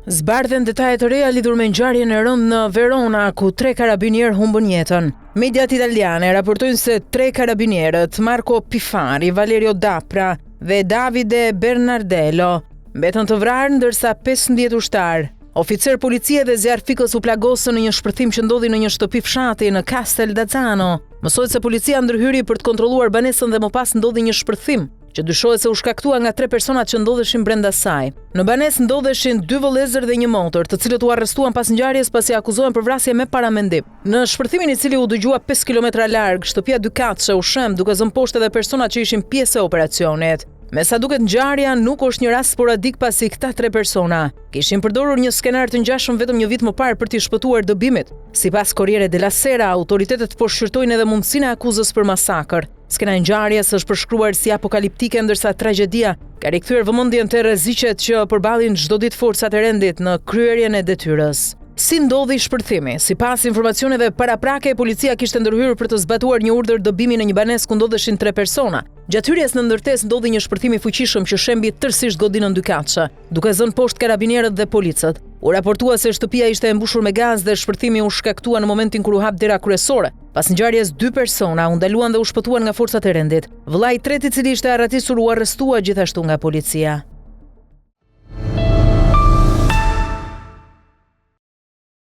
Zbardhen detajet të reja lidhur me ngjarjen e rëndë në Verona, ku 3 karabinier humbën jetën. Mediat italiane raportojnë se 3 karabinierët, Marco Pifari, Valerio Dapra dhe Davide Bernardello, mbetën të vrarë, ndërsa 15 ushtar, oficer policie dhe zjarfikës u plagosën në një shpërthim që ndodhi në një shtëpi fshati në Casteldazano. Mësohet se policia ndërhyri për të kontrolluar banesën dhe më pas ndodhi një shpërthim që dyshohet se u shkaktua nga 3 personat që ndodheshin brenda saj. Në banesë ndodheshin 2 vëllezër dhe një motor, të cilët u arrestuan pas ngjarjes pasi akuzohen për vrasje me paramendim. Në shpërthimin i cili u dëgjua 5 kilometra larg, shtëpia dykatshe u shem duke zënë poshtë edhe personat që ishin pjesë e operacionit. Me sa duket ngjarja nuk është një rast sporadik pasi këta 3 persona kishin përdorur një skenar të ngjashëm vetëm një vit më parë për t'i shpëtuar dëbimit. Sipas Corriere della Sera, autoritetet po shqyrtojnë edhe mundësinë e akuzës për masakër. Skena e ngjarjes është përshkruar si apokaliptike, ndërsa tragjedia ka rikthyer vëmendjen te rreziqet që përballin çdo ditë forcat e rendit në kryerjen e detyrës. Si ndodhi shpërthimi? Sipas informacioneve paraprake, policia kishte ndërhyrë për të zbatuar një urdhër dëbimi në një banesë ku ndodheshin 3 persona. Gjatë hyrjes në ndërtesë ndodhi një shpërthim i fuqishëm që shembi tërësisht godinën dykatshe, duke zënë poshtë karabinierët dhe policët. U raportua se shtëpia ishte e mbushur me gaz dhe shpërthimi u shkaktua në momentin kur u hap dera kryesore. Pas ngjarjes 2 persona u ndaluan dhe u shpëtuan nga forcat e rendit. Vëllai i tretë, i cili ishte arratisur, u arrestua gjithashtu nga policia.